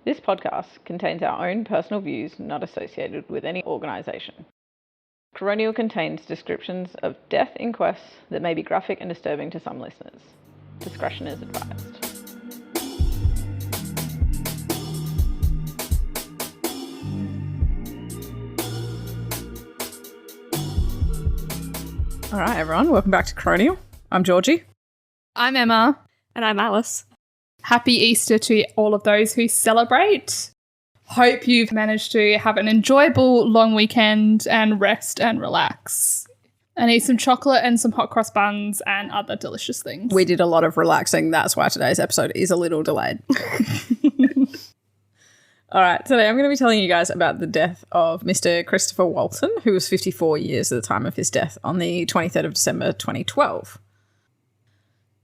This podcast contains our own personal views not associated with any organisation. Coronial contains descriptions of death inquests that may be graphic and disturbing to some listeners. Discretion is advised. All right, everyone, welcome back to Coronial. I'm Georgie. I'm Emma. And I'm Alice. Happy Easter to all of those who celebrate. Hope you've managed to have an enjoyable long weekend and rest and relax. And eat some chocolate and some hot cross buns and other delicious things. We did a lot of relaxing. That's why today's episode is a little delayed. All right, today I'm going to be telling you guys about the death of Mr. Christopher Walton, who was 54 years at the time of his death on the 23rd of December 2012.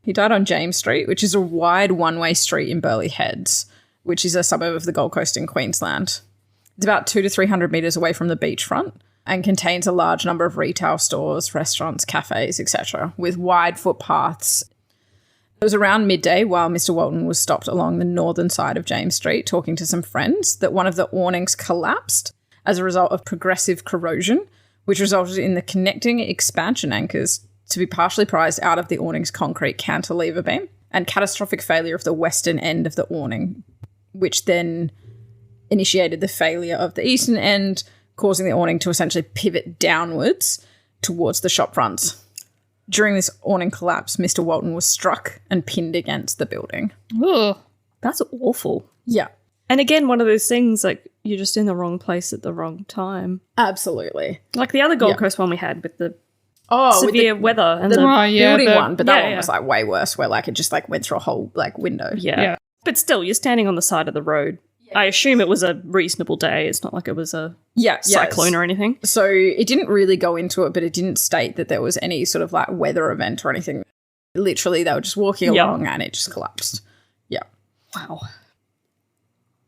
He died on James Street, which is a wide one-way street in Burleigh Heads, which is a suburb of the Gold Coast in Queensland. It's about 200 to 300 metres away from the beachfront and contains a large number of retail stores, restaurants, cafes, etc., with wide footpaths. It was around midday while Mr. Walton was stopped along the northern side of James Street talking to some friends that one of the awnings collapsed as a result of progressive corrosion, which resulted in the connecting expansion anchors to be partially prized out of the awning's concrete cantilever beam and catastrophic failure of the western end of the awning, which then initiated the failure of the eastern end, causing the awning to essentially pivot downwards towards the shop fronts. During this awning collapse, Mr. Walton was struck and pinned against the building. Ugh. That's awful. Yeah. And again, one of those things, like, you're just in the wrong place at the wrong time. Absolutely. Like the other Gold Coast one we had with the Oh, severe weather. And building one, but that one yeah. was like way worse, where like it just like went through a whole like window. Yeah. But still, you're standing on the side of the road. I assume it was a reasonable day. It's not like it was a cyclone or anything. So it didn't really go into it, but it didn't state that there was any sort of like weather event or anything. Literally, they were just walking along and it just collapsed. Yeah. Wow.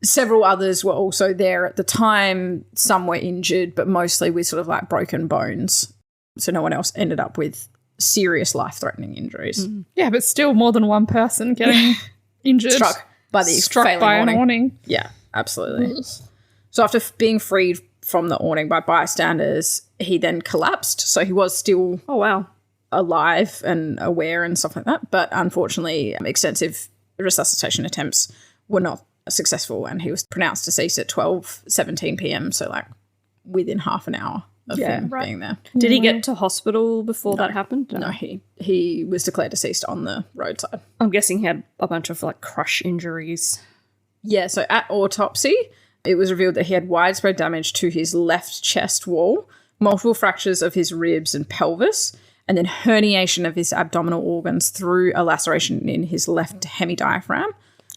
Several others were also there at the time. Some were injured, but mostly with sort of like broken bones. So no one else ended up with serious life-threatening injuries. Yeah, but still more than one person getting injured. Struck by an awning. Yeah, absolutely. So after being freed from the awning by bystanders, he then collapsed. So he was still alive and aware and stuff like that. But unfortunately, extensive resuscitation attempts were not successful and he was pronounced deceased at 12:17 p.m. So like within half an hour of him being there. Did he get to hospital before that happened? No, he was declared deceased on the roadside. I'm guessing he had a bunch of like crush injuries. Yeah, so at autopsy, it was revealed that he had widespread damage to his left chest wall, multiple fractures of his ribs and pelvis, and then herniation of his abdominal organs through a laceration in his left hemidiaphragm.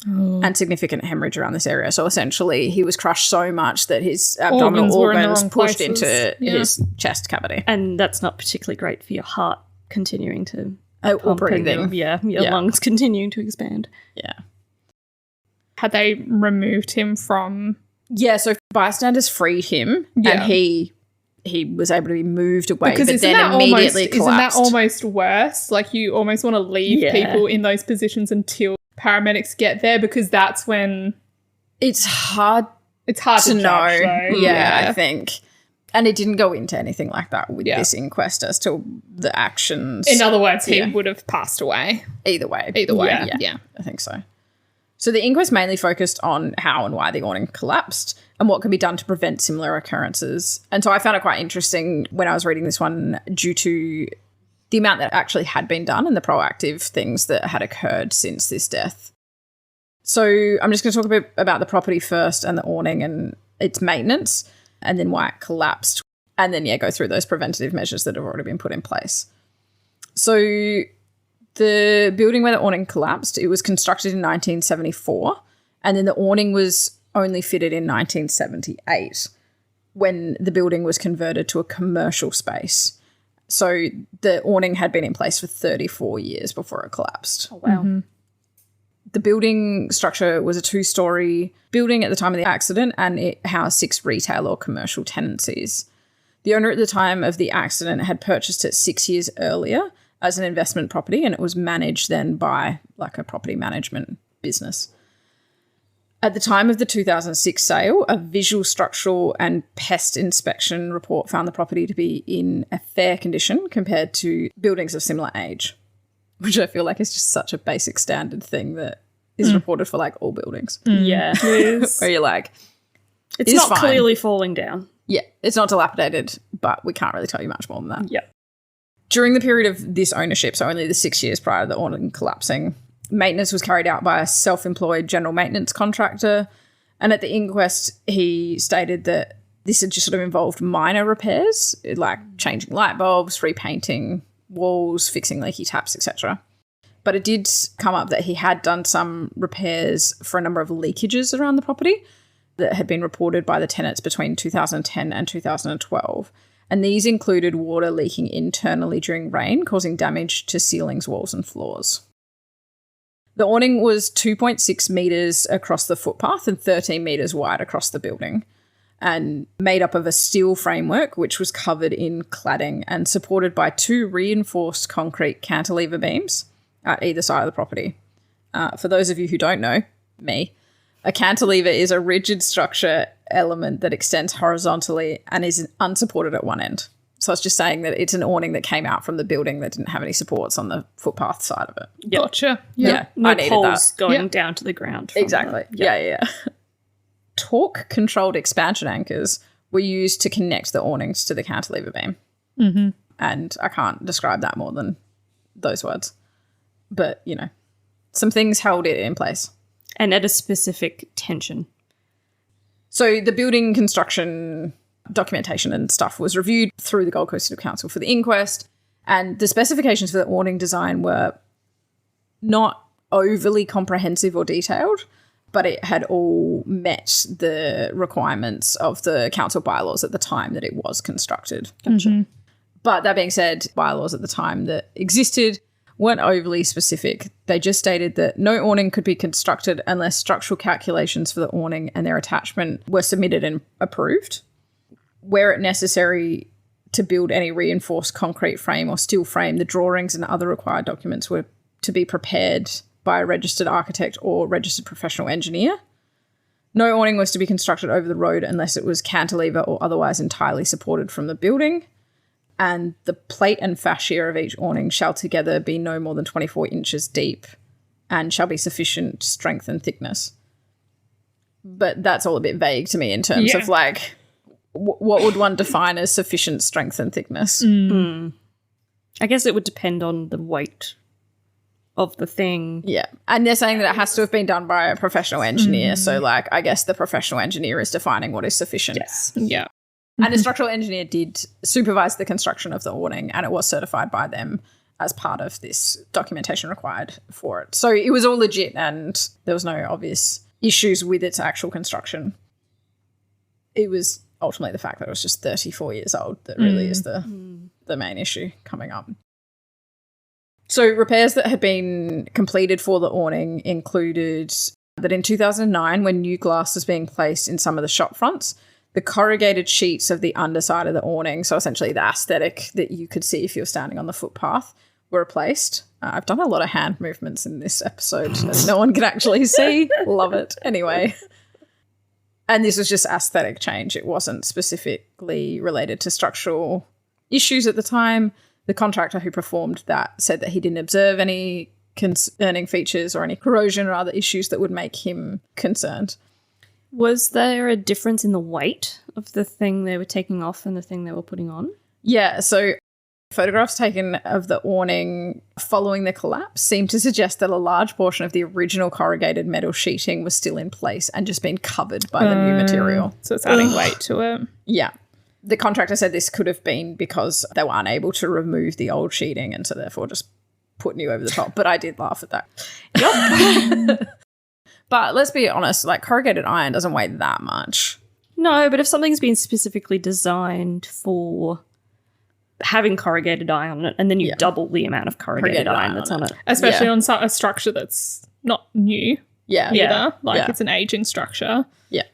And significant hemorrhage around this area. So essentially, he was crushed so much that his abdominal organs pushed into his chest cavity. And that's not particularly great for your heart continuing to or breathing. Your lungs continuing to expand. Yeah. Had they removed him from... Yeah, so bystanders freed him and he was able to be moved away, because but then immediately collapsed. Isn't that almost worse? Like you almost want to leave people in those positions until paramedics get there, because that's when it's hard to judge, know. Though. Yeah, I think. And it didn't go into anything like that with this inquest as to the actions. In other words, he would have passed away. Either way. Yeah. I think so. So the inquest mainly focused on how and why the awning collapsed and what can be done to prevent similar occurrences. And so I found it quite interesting when I was reading this one due to the amount that actually had been done and the proactive things that had occurred since this death. So I'm just going to talk a bit about the property first and the awning and its maintenance, and then why it collapsed, and then, go through those preventative measures that have already been put in place. So the building where the awning collapsed, it was constructed in 1974, and then the awning was only fitted in 1978 when the building was converted to a commercial space. So the awning had been in place for 34 years before it collapsed. Oh, wow. Mm-hmm. The building structure was a 2-story building at the time of the accident, and it housed 6 retail or commercial tenancies. The owner at the time of the accident had purchased it 6 years earlier as an investment property, and it was managed then by like a property management business. At the time of the 2006 sale, a visual, structural and pest inspection report found the property to be in a fair condition compared to buildings of similar age, which I feel like is just such a basic standard thing that is reported for like all buildings. Yeah. Where you're like, It's not fine. clearly falling down. Yeah, it's not dilapidated, but we can't really tell you much more than that. Yeah. During the period of this ownership, so only the 6 years prior to the awning collapsing, maintenance was carried out by a self-employed general maintenance contractor. And at the inquest, he stated that this had just sort of involved minor repairs, like changing light bulbs, repainting walls, fixing leaky taps, etc. But it did come up that he had done some repairs for a number of leakages around the property that had been reported by the tenants between 2010 and 2012. And these included water leaking internally during rain, causing damage to ceilings, walls and floors. The awning was 2.6 metres across the footpath and 13 metres wide across the building, and made up of a steel framework which was covered in cladding and supported by 2 reinforced concrete cantilever beams at either side of the property. For those of you who don't know, me, a cantilever is a rigid structure element that extends horizontally and is unsupported at one end. So I was just saying that it's an awning that came out from the building that didn't have any supports on the footpath side of it. Yep. Gotcha. Yeah, No I needed poles that. going down to the ground. from Exactly. the- Yeah. Torque-controlled expansion anchors were used to connect the awnings to the cantilever beam. Mm-hmm. And I can't describe that more than those words. But, you know, some things held it in place. And at a specific tension. So the building construction documentation and stuff was reviewed through the Gold Coast City Council for the inquest, and the specifications for the awning design were not overly comprehensive or detailed, but it had all met the requirements of the council bylaws at the time that it was constructed. But that being said, bylaws at the time that existed weren't overly specific. They just stated that no awning could be constructed unless structural calculations for the awning and their attachment were submitted and approved. Where it necessary to build any reinforced concrete frame or steel frame, the drawings and other required documents were to be prepared by a registered architect or registered professional engineer. No awning was to be constructed over the road unless it was cantilever or otherwise entirely supported from the building. And the plate and fascia of each awning shall together be no more than 24 inches deep and shall be sufficient strength and thickness. But that's all a bit vague to me in terms of like, what would one define as sufficient strength and thickness? I guess it would depend on the weight of the thing. Yeah. And they're saying that it has to have been done by a professional engineer. So, like, I guess the professional engineer is defining what is sufficient. Yes. Yeah. And a structural engineer did supervise the construction of the awning, and it was certified by them as part of this documentation required for it. So it was all legit, and there was no obvious issues with its actual construction. It was ultimately the fact that it was just 34 years old that really is the main issue coming up. So repairs that had been completed for the awning included that in 2009, when new glass was being placed in some of the shop fronts, the corrugated sheets of the underside of the awning, so essentially the aesthetic that you could see if you were standing on the footpath, were replaced. I've done a lot of hand movements in this episode that no one can actually see. Love it. Anyway. And this was just aesthetic change. It wasn't specifically related to structural issues at the time. The contractor who performed that said that he didn't observe any concerning features or any corrosion or other issues that would make him concerned. Was there a difference in the weight of the thing they were taking off and the thing they were putting on? Yeah, so photographs taken of the awning following the collapse seem to suggest that a large portion of the original corrugated metal sheeting was still in place and just been covered by the new material. So it's adding weight to it. Yeah. The contractor said this could have been because they were unable to remove the old sheeting and so therefore just put new over the top. But I did laugh at that. Yep. But let's be honest, like corrugated iron doesn't weigh that much. No, but if something's been specifically designed for having corrugated iron on it and then you double the amount of corrugated iron that's on it. Especially on a structure that's not new Yeah. either. Like it's an aging structure. Yeah.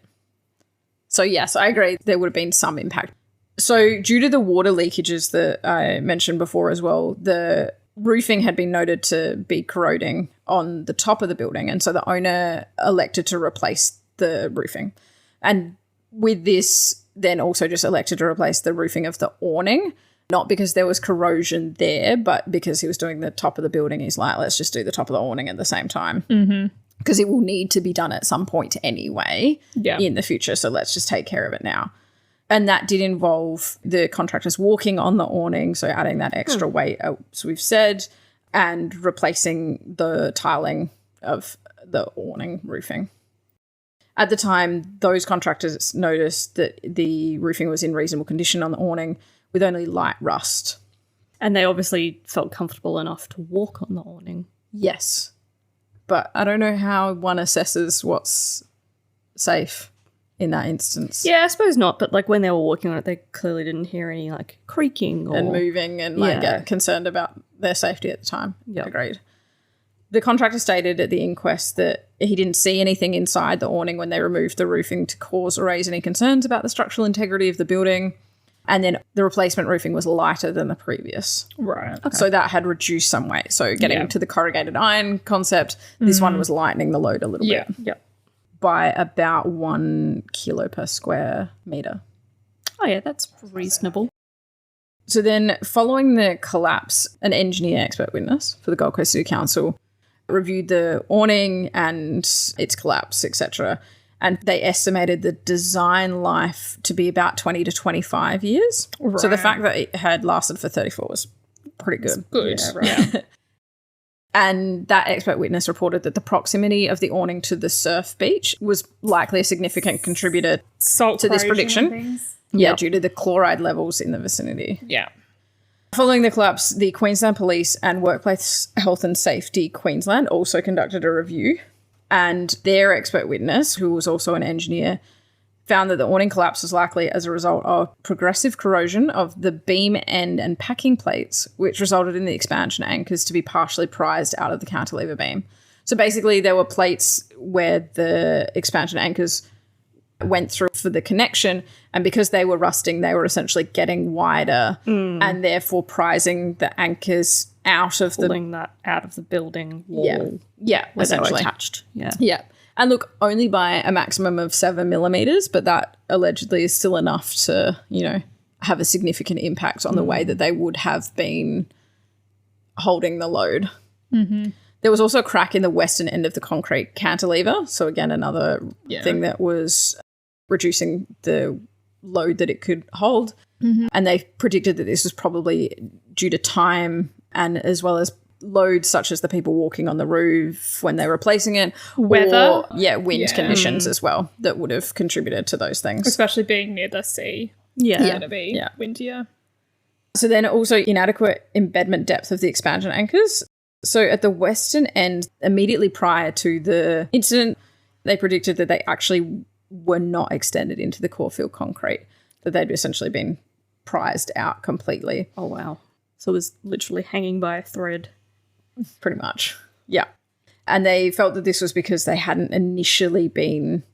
So yes, I agree there would have been some impact. So due to the water leakages that I mentioned before as well, the roofing had been noted to be corroding on the top of the building, and so the owner elected to replace the roofing. And with this, then also just elected to replace the roofing of the awning, not because there was corrosion there, but because he was doing the top of the building. He's like, let's just do the top of the awning at the same time. Because it will need to be done at some point anyway in the future. So let's just take care of it now. And that did involve the contractors walking on the awning, so adding that extra weight, as we've said, and replacing the tiling of the awning roofing. At the time, those contractors noticed that the roofing was in reasonable condition on the awning with only light rust. And they obviously felt comfortable enough to walk on the awning. Yes. But I don't know how one assesses what's safe in that instance. Yeah, I suppose not. But like when they were walking on it, they clearly didn't hear any like creaking or and moving and like get concerned about their safety at the time. Yep. Agreed. The contractor stated at the inquest that he didn't see anything inside the awning when they removed the roofing to cause or raise any concerns about the structural integrity of the building. And then the replacement roofing was lighter than the previous. Right. Okay. So that had reduced some weight. So getting to the corrugated iron concept, this one was lightening the load a little bit. Yep. By about 1 kilo per square metre. Oh, yeah, that's reasonable. So then following the collapse, an engineer expert witness for the Gold Coast City Council reviewed the awning and its collapse, etc. And they estimated the design life to be about 20 to 25 years. Right. So the fact that it had lasted for 34 was pretty good. It's good. Yeah, right. Yeah. And that expert witness reported that the proximity of the awning to the surf beach was likely a significant contributor to this prediction. Yeah, due to the chloride levels in the vicinity. Yeah. Following the collapse, the Queensland Police and Workplace Health and Safety Queensland also conducted a review, and their expert witness, who was also an engineer, found that the awning collapse was likely as a result of progressive corrosion of the beam end and packing plates, which resulted in the expansion anchors to be partially prized out of the cantilever beam. So basically there were plates where the expansion anchors went through for the connection, and because they were rusting, they were essentially getting wider and therefore prizing the anchors out of pulling that out of the building wall. Yeah, where essentially. they were attached. Yeah. And look, only by a maximum of 7 millimeters, but that allegedly is still enough to, have a significant impact on the way that they would have been holding the load. Mm-hmm. There was also a crack in the western end of the concrete cantilever. So again, another thing that was reducing the load that it could hold. Mm-hmm. And they predicted that this was probably due to time and as well as loads such as the people walking on the roof when they were replacing it. Weather. Wind conditions as well that would have contributed to those things. Especially being near the sea. Yeah. It's going to be windier. So then also inadequate embedment depth of the expansion anchors. So at the western end, immediately prior to the incident, they predicted that they actually were not extended into the core field concrete, that they'd essentially been prized out completely. Oh, wow. So it was literally hanging by a thread. Pretty much. Yeah. And they felt that this was because they hadn't initially been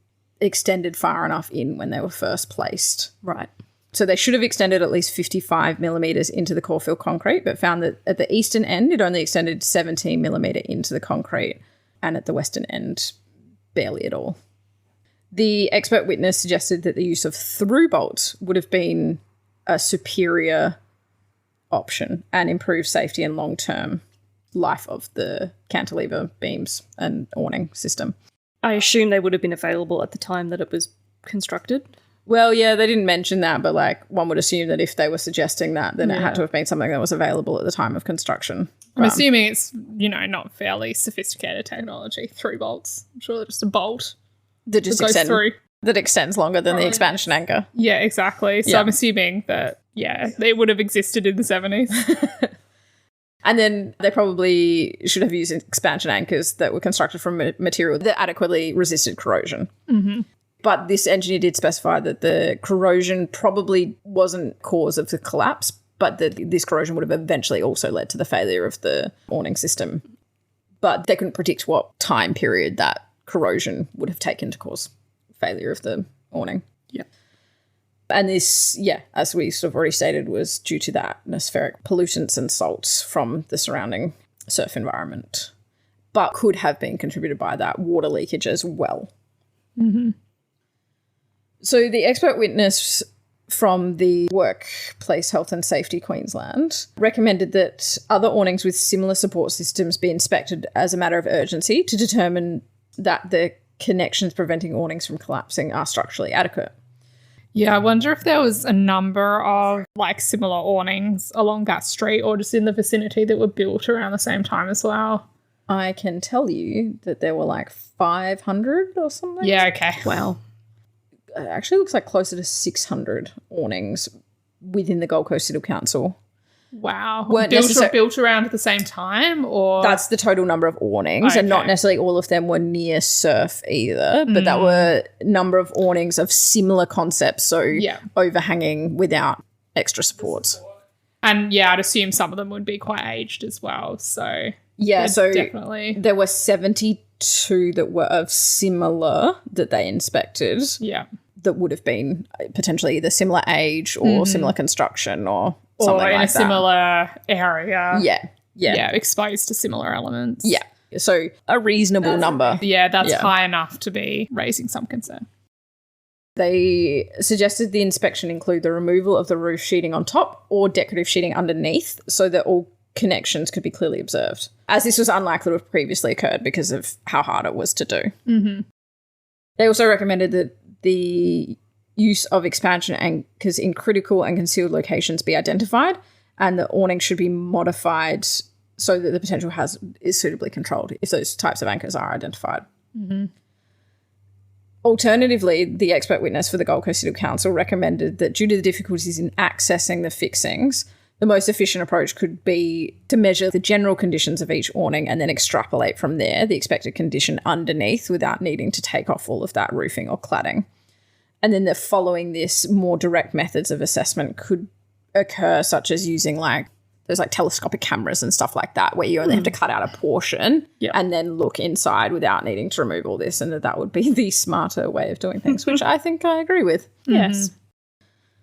extended far enough in when they were first placed. Right. So they should have extended at least 55 millimetres into the core field concrete, but found that at the eastern end, it only extended 17 millimetre into the concrete, and at the western end, barely at all. The expert witness suggested that the use of through bolts would have been a superior option and improved safety and long-term life of the cantilever beams and awning system. I assume they would have been available at the time that it was constructed. Well, yeah, they didn't mention that, but one would assume that if they were suggesting that, then it had to have been something that was available at the time of construction. I'm assuming it's, not fairly sophisticated technology. Through bolts. I'm sure they're just a bolt that just goes through. That extends longer than the expansion anchor. Yeah, exactly. So I'm assuming that, they would have existed in the 70s. And then they probably should have used expansion anchors that were constructed from material that adequately resisted corrosion. Mm-hmm. But this engineer did specify that the corrosion probably wasn't cause of the collapse, but that this corrosion would have eventually also led to the failure of the awning system. But they couldn't predict what time period that corrosion would have taken to cause failure of the awning. Yeah. And this, as we sort of already stated, was due to the atmospheric pollutants and salts from the surrounding surf environment, but could have been contributed by that water leakage as well. Mm-hmm. So the expert witness from the Workplace Health and Safety Queensland recommended that other awnings with similar support systems be inspected as a matter of urgency to determine that the connections preventing awnings from collapsing are structurally adequate. Yeah, I wonder if there was a number of like similar awnings along that street or just in the vicinity that were built around the same time as well. I can tell you that there were like 500 or something. Yeah, okay. Wow. It actually looks like closer to 600 awnings within the Gold Coast City Council. Wow. Weren't Built around at the same time, or that's the total number of awnings, and not necessarily all of them were near surf either, but that were a number of awnings of similar concepts, so overhanging without extra supports. And yeah, I'd assume some of them would be quite aged as well. So yeah, so definitely there were 72 that were of similar that they inspected. Yeah. That would have been potentially either similar age or similar construction or something like that. Or in a similar area. Yeah. Exposed to similar elements. Yeah. So a reasonable number. Yeah, that's high enough to be raising some concern. They suggested the inspection include the removal of the roof sheeting on top or decorative sheeting underneath so that all connections could be clearly observed, as this was unlikely to have previously occurred because of how hard it was to do. Mm-hmm. They also recommended that the use of expansion anchors in critical and concealed locations be identified, and the awning should be modified so that the potential hazard is suitably controlled if those types of anchors are identified. Mm-hmm. Alternatively, the expert witness for the Gold Coast City Council recommended that due to the difficulties in accessing the fixings, the most efficient approach could be to measure the general conditions of each awning and then extrapolate from there the expected condition underneath without needing to take off all of that roofing or cladding. And then following this, more direct methods of assessment could occur, such as using there's telescopic cameras and stuff like that, where you only have to cut out a portion and then look inside without needing to remove all this, and that would be the smarter way of doing things, which I think I agree with. Yes.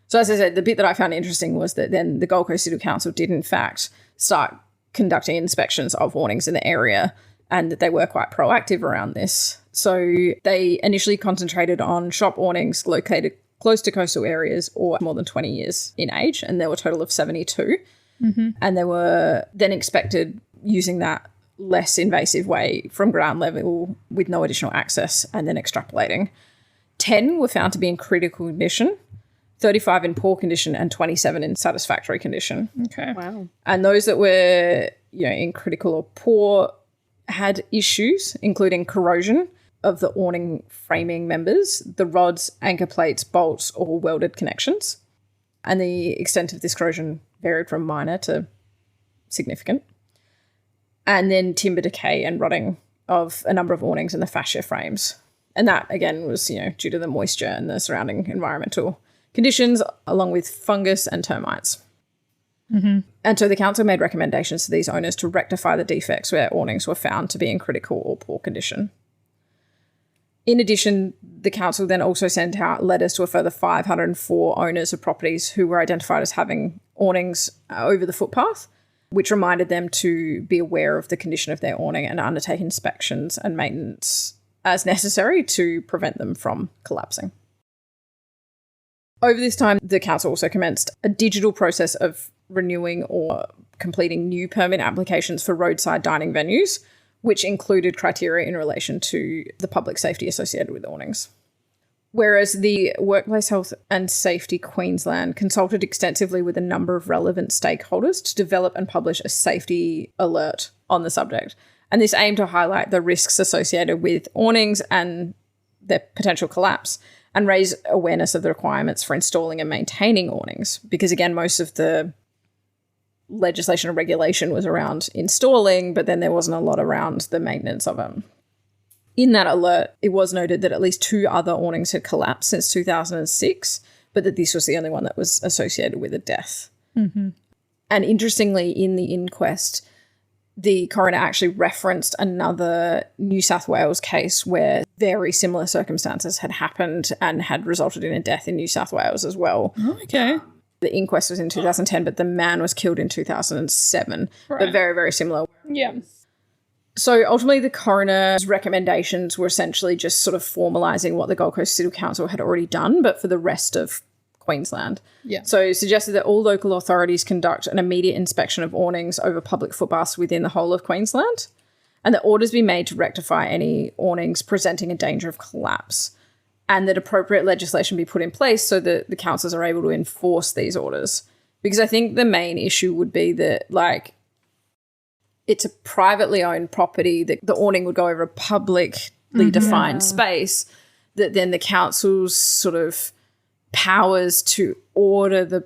So as I said, the bit that I found interesting was that then the Gold Coast City Council did in fact start conducting inspections of awnings in the area, and that they were quite proactive around this. So they initially concentrated on shop awnings located close to coastal areas or more than 20 years in age, and there were a total of 72. Mm-hmm. And they were then inspected using that less invasive way from ground level with no additional access, and then extrapolating. 10 were found to be in critical condition, 35 in poor condition, and 27 in satisfactory condition. Okay. Wow. And those that were, in critical or poor had issues, including corrosion of the awning framing members, the rods, anchor plates, bolts, or welded connections. And the extent of this corrosion varied from minor to significant. And then timber decay and rotting of a number of awnings and the fascia frames. And that, again, was, due to the moisture and the surrounding environmental conditions, along with fungus and termites. Mm-hmm. And so the council made recommendations to these owners to rectify the defects where awnings were found to be in critical or poor condition. In addition, the council then also sent out letters to a further 504 owners of properties who were identified as having awnings over the footpath, which reminded them to be aware of the condition of their awning and undertake inspections and maintenance as necessary to prevent them from collapsing. Over this time, the council also commenced a digital process of renewing or completing new permit applications for roadside dining venues, which included criteria in relation to the public safety associated with awnings. Whereas the Workplace Health and Safety Queensland consulted extensively with a number of relevant stakeholders to develop and publish a safety alert on the subject. And this aimed to highlight the risks associated with awnings and their potential collapse, and raise awareness of the requirements for installing and maintaining awnings. Because again, most of the legislation and regulation was around installing, but then there wasn't a lot around the maintenance of them. In that alert, it was noted that at least 2 other awnings had collapsed since 2006, but that this was the only one that was associated with a death. Mm-hmm. And interestingly, in the inquest, the coroner actually referenced another New South Wales case where very similar circumstances had happened and had resulted in a death in New South Wales as well. Okay. The inquest was in 2010, but the man was killed in 2007. Right. But very, very similar. Yeah. So ultimately the coroner's recommendations were essentially just sort of formalising what the Gold Coast City Council had already done, but for the rest of Queensland. Yeah. So it suggested that all local authorities conduct an immediate inspection of awnings over public footpaths within the whole of Queensland, and that orders be made to rectify any awnings presenting a danger of collapse, and that appropriate legislation be put in place so that the councils are able to enforce these orders. Because I think the main issue would be that, like, it's a privately owned property, that the awning would go over a publicly defined space, that then the council's sort of powers to order the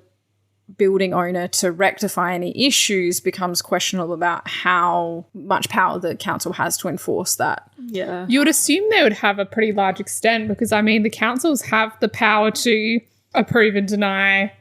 building owner to rectify any issues becomes questionable about how much power the council has to enforce that. Yeah. You would assume they would have a pretty large extent because, I mean, the councils have the power to approve and deny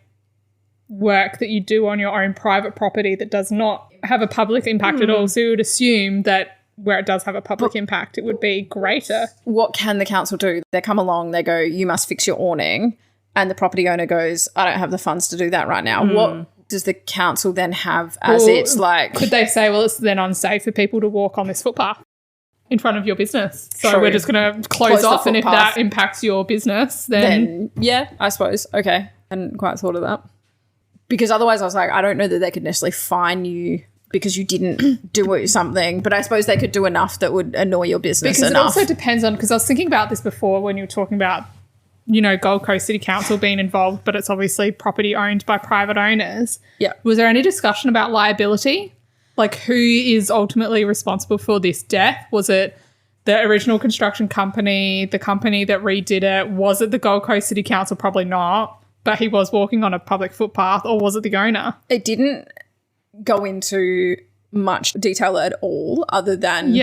work that you do on your own private property that does not have a public impact at all. So you would assume that where it does have a public impact, it would be greater. What can the council do? They come along, they go, you must fix your awning, and the property owner goes, I don't have the funds to do that right now. What does the council then have as its like... Could they say, well, it's then unsafe for people to walk on this footpath in front of your business, so True. we're just going to close off, and if that impacts your business, then yeah, I suppose. Okay. I hadn't quite thought of that. Because otherwise I was like, I don't know that they could necessarily fine you because you didn't do something, but I suppose they could do enough that would annoy your business because enough. It also depends on, because I was thinking about this before when you were talking about, you know, Gold Coast City Council being involved, but it's obviously property owned by private owners. Yeah. Was there any discussion about liability? Like, who is ultimately responsible for this death? Was it the original construction company, the company that redid it? Was it the Gold Coast City Council? Probably not. But he was walking on a public footpath, or was it the owner? It didn't go into much detail at all, other than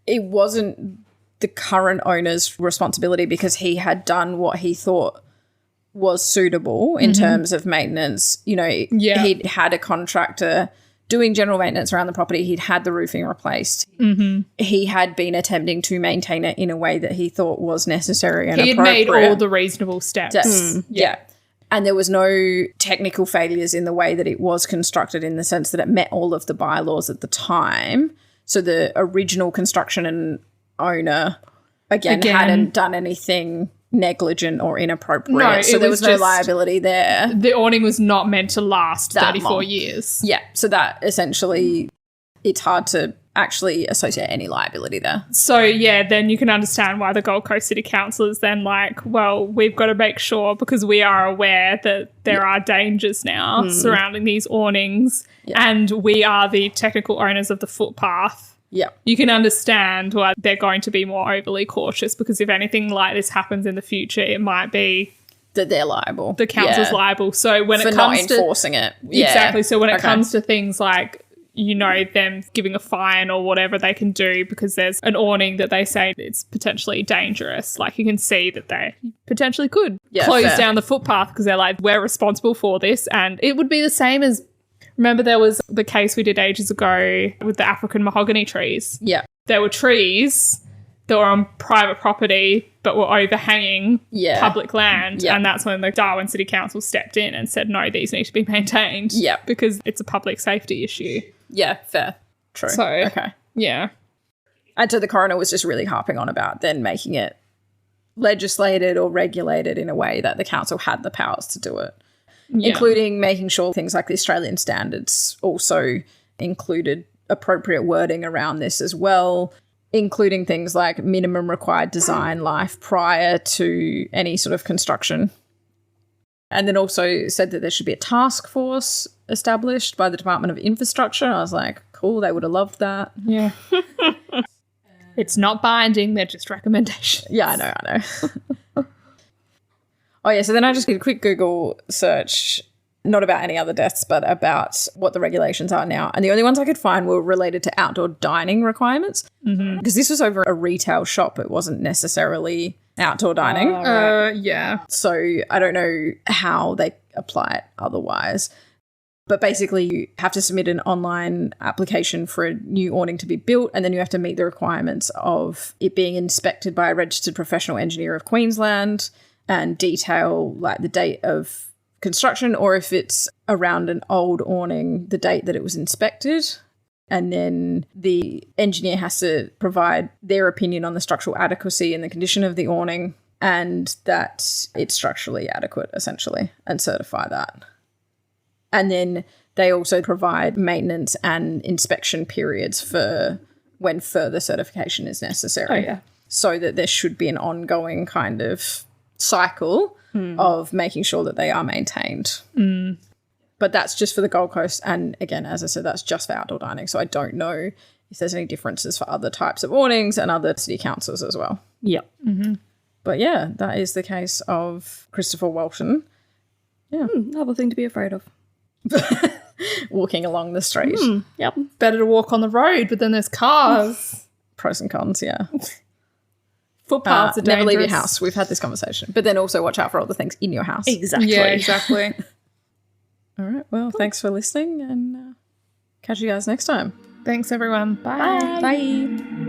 it wasn't the current owner's responsibility because he had done what he thought was suitable in terms of maintenance. You know, he'd had a contractor doing general maintenance around the property. He'd had the roofing replaced. He had been attempting to maintain it in a way that he thought was necessary and appropriate. He had made all the reasonable steps. Yeah. And there was no technical failures in the way that it was constructed, in the sense that it met all of the bylaws at the time. So the original construction and owner, again hadn't done anything negligent or inappropriate. No, so there was no liability there. The awning was not meant to last 34 years. Yeah. So that essentially, it's hard to actually associate any liability there. So, yeah, then you can understand why the Gold Coast City Council is then like, well, we've got to make sure, because we are aware that there are dangers now surrounding these awnings, and we are the technical owners of the footpath. Yeah. You can understand why they're going to be more overly cautious, because if anything like this happens in the future, it might be that they're liable. The council's liable. So when for it comes not enforcing it. Yeah. Exactly. So when it comes to things like, you know, them giving a fine or whatever they can do because there's an awning that they say it's potentially dangerous. Like, you can see that they potentially could close down the footpath because they're like, we're responsible for this. And it would be the same as, remember there was the case we did ages ago with the African mahogany trees. Yeah. There were trees that were on private property but were overhanging public land. Yeah. And that's when the Darwin City Council stepped in and said, no, these need to be maintained. Yeah. Because it's a public safety issue. Yeah, fair. True. So, okay. Yeah. And so the coroner was just really harping on about then making it legislated or regulated in a way that the council had the powers to do it, including making sure things like the Australian standards also included appropriate wording around this as well, including things like minimum required design life prior to any sort of construction. And then also said that there should be a task force established by the Department of Infrastructure. I was like, cool, they would have loved that. Yeah. It's not binding, they're just recommendations. Yeah, I know. Oh, yeah, so then I just did a quick Google search, not about any other deaths, but about what the regulations are now. And the only ones I could find were related to outdoor dining requirements, because this was over a retail shop. It wasn't necessarily outdoor dining. Yeah. So I don't know how they apply it otherwise. But basically you have to submit an online application for a new awning to be built, and then you have to meet the requirements of it being inspected by a registered professional engineer of Queensland and detail like the date of construction, or if it's around an old awning, the date that it was inspected. And then the engineer has to provide their opinion on the structural adequacy and the condition of the awning and that it's structurally adequate, essentially, and certify that. And then they also provide maintenance and inspection periods for when further certification is necessary. So that there should be an ongoing kind of cycle of making sure that they are maintained. But that's just for the Gold Coast. And again, as I said, that's just for outdoor dining. So I don't know if there's any differences for other types of awnings and other city councils as well. Yep. But yeah, that is the case of Christopher Walton. Yeah. Another thing to be afraid of. Walking along the street. Yep. Better to walk on the road, but then there's cars. Pros and cons, yeah. Footpaths are dangerous. Never leave your house. We've had this conversation. But then also watch out for all the things in your house. Exactly. Yeah, exactly. All right. Well, thanks for listening and catch you guys next time. Thanks, everyone. Bye. Bye.